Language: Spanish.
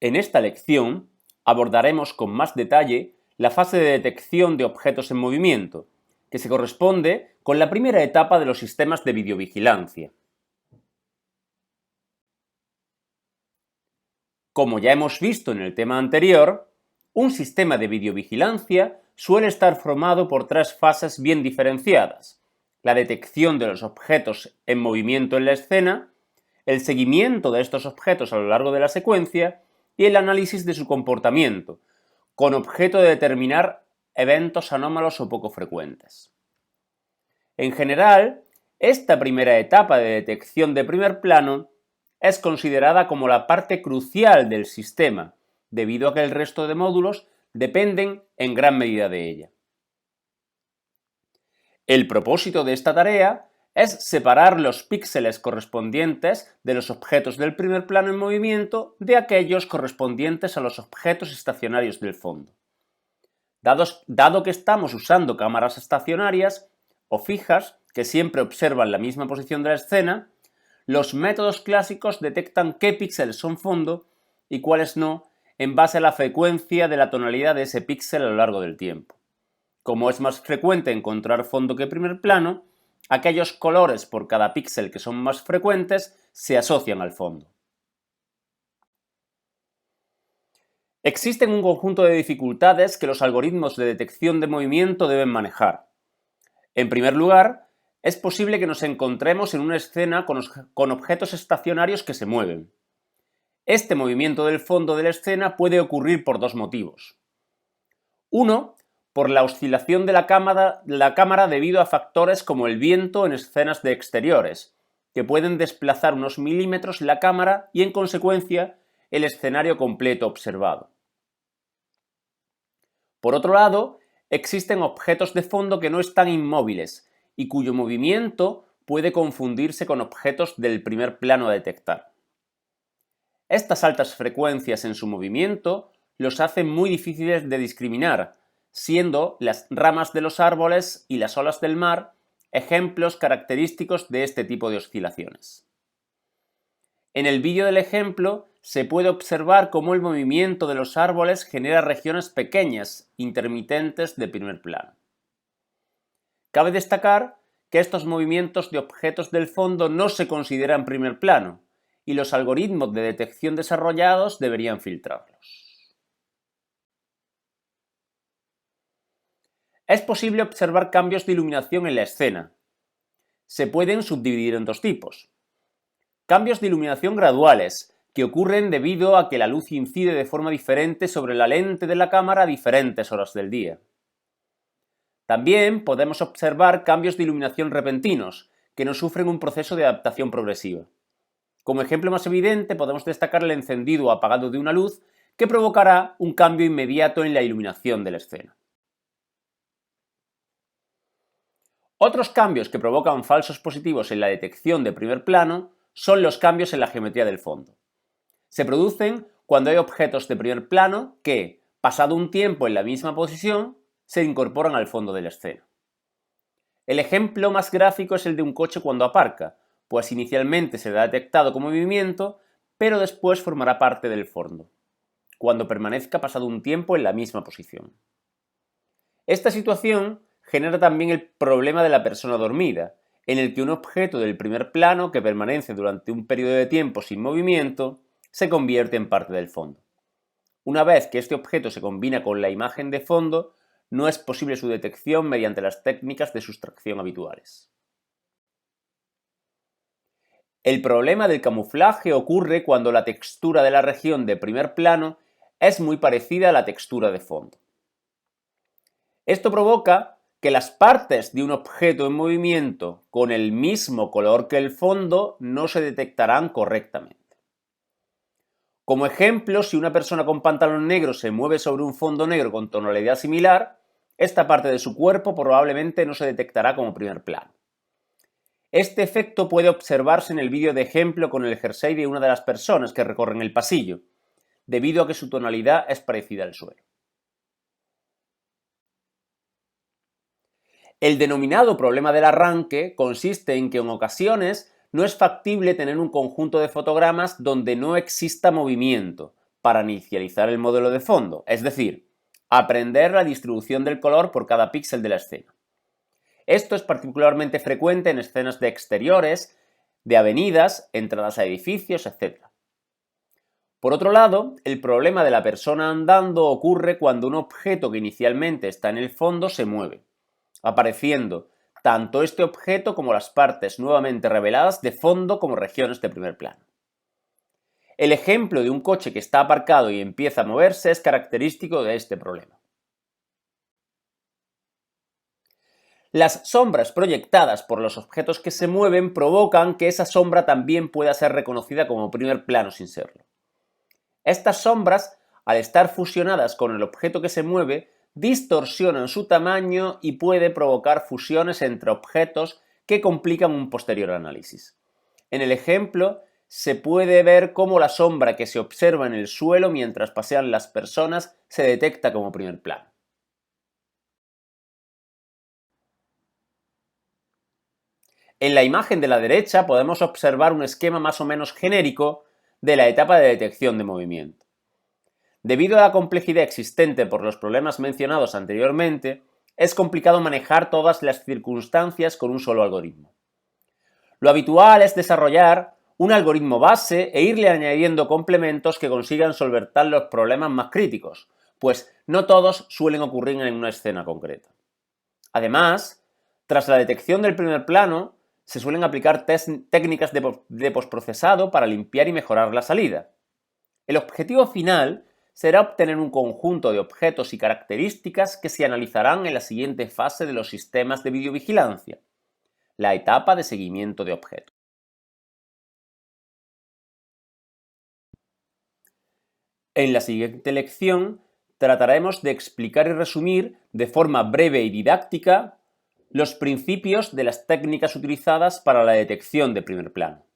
En esta lección abordaremos con más detalle la fase de detección de objetos en movimiento, que se corresponde con la primera etapa de los sistemas de videovigilancia. Como ya hemos visto en el tema anterior, un sistema de videovigilancia suele estar formado por tres fases bien diferenciadas: la detección de los objetos en movimiento en la escena, el seguimiento de estos objetos a lo largo de la secuencia y el análisis de su comportamiento, con objeto de determinar eventos anómalos o poco frecuentes. En general, esta primera etapa de detección de primer plano es considerada como la parte crucial del sistema, debido a que el resto de módulos dependen en gran medida de ella. El propósito de esta tarea es separar los píxeles correspondientes de los objetos del primer plano en movimiento de aquellos correspondientes a los objetos estacionarios del fondo. Dado que estamos usando cámaras estacionarias o fijas que siempre observan la misma posición de la escena, los métodos clásicos detectan qué píxeles son fondo y cuáles no en base a la frecuencia de la tonalidad de ese píxel a lo largo del tiempo. Como es más frecuente encontrar fondo que primer plano, aquellos colores por cada píxel que son más frecuentes se asocian al fondo. Existen un conjunto de dificultades que los algoritmos de detección de movimiento deben manejar. En primer lugar, es posible que nos encontremos en una escena con objetos estacionarios que se mueven. Este movimiento del fondo de la escena puede ocurrir por dos motivos. Uno, por la oscilación de la cámara debido a factores como el viento en escenas de exteriores, que pueden desplazar unos milímetros la cámara y, en consecuencia, el escenario completo observado. Por otro lado, existen objetos de fondo que no están inmóviles y cuyo movimiento puede confundirse con objetos del primer plano a detectar. Estas altas frecuencias en su movimiento los hacen muy difíciles de discriminar, siendo las ramas de los árboles y las olas del mar ejemplos característicos de este tipo de oscilaciones. En el vídeo del ejemplo se puede observar cómo el movimiento de los árboles genera regiones pequeñas, intermitentes de primer plano. Cabe destacar que estos movimientos de objetos del fondo no se consideran primer plano, y los algoritmos de detección desarrollados deberían filtrarlos. Es posible observar cambios de iluminación en la escena. Se pueden subdividir en dos tipos. Cambios de iluminación graduales, que ocurren debido a que la luz incide de forma diferente sobre la lente de la cámara a diferentes horas del día. También podemos observar cambios de iluminación repentinos, que no sufren un proceso de adaptación progresiva. Como ejemplo más evidente, podemos destacar el encendido o apagado de una luz, que provocará un cambio inmediato en la iluminación de la escena. Otros cambios que provocan falsos positivos en la detección de primer plano son los cambios en la geometría del fondo. Se producen cuando hay objetos de primer plano que, pasado un tiempo en la misma posición, se incorporan al fondo de la escena. El ejemplo más gráfico es el de un coche cuando aparca, pues inicialmente será detectado como movimiento, pero después formará parte del fondo, cuando permanezca pasado un tiempo en la misma posición. Esta situación genera también el problema de la persona dormida, en el que un objeto del primer plano que permanece durante un periodo de tiempo sin movimiento se convierte en parte del fondo. Una vez que este objeto se combina con la imagen de fondo, no es posible su detección mediante las técnicas de sustracción habituales. El problema del camuflaje ocurre cuando la textura de la región de primer plano es muy parecida a la textura de fondo. Esto provoca que las partes de un objeto en movimiento con el mismo color que el fondo no se detectarán correctamente. Como ejemplo, si una persona con pantalón negro se mueve sobre un fondo negro con tonalidad similar, esta parte de su cuerpo probablemente no se detectará como primer plano. Este efecto puede observarse en el vídeo de ejemplo con el jersey de una de las personas que recorren el pasillo, debido a que su tonalidad es parecida al suelo. El denominado problema del arranque consiste en que en ocasiones no es factible tener un conjunto de fotogramas donde no exista movimiento, para inicializar el modelo de fondo, es decir, aprender la distribución del color por cada píxel de la escena. Esto es particularmente frecuente en escenas de exteriores, de avenidas, entradas a edificios, etc. Por otro lado, el problema de la persona andando ocurre cuando un objeto que inicialmente está en el fondo se mueve, apareciendo tanto este objeto como las partes nuevamente reveladas de fondo como regiones de primer plano. El ejemplo de un coche que está aparcado y empieza a moverse es característico de este problema. Las sombras proyectadas por los objetos que se mueven provocan que esa sombra también pueda ser reconocida como primer plano sin serlo. Estas sombras, al estar fusionadas con el objeto que se mueve, distorsionan su tamaño y puede provocar fusiones entre objetos que complican un posterior análisis. En el ejemplo, se puede ver cómo la sombra que se observa en el suelo mientras pasean las personas se detecta como primer plano. En la imagen de la derecha podemos observar un esquema más o menos genérico de la etapa de detección de movimiento. Debido a la complejidad existente por los problemas mencionados anteriormente, es complicado manejar todas las circunstancias con un solo algoritmo. Lo habitual es desarrollar un algoritmo base e irle añadiendo complementos que consigan solventar los problemas más críticos, pues no todos suelen ocurrir en una escena concreta. Además, tras la detección del primer plano, se suelen aplicar técnicas de postprocesado para limpiar y mejorar la salida. El objetivo final será obtener un conjunto de objetos y características que se analizarán en la siguiente fase de los sistemas de videovigilancia, la etapa de seguimiento de objetos. En la siguiente lección trataremos de explicar y resumir de forma breve y didáctica los principios de las técnicas utilizadas para la detección de primer plano.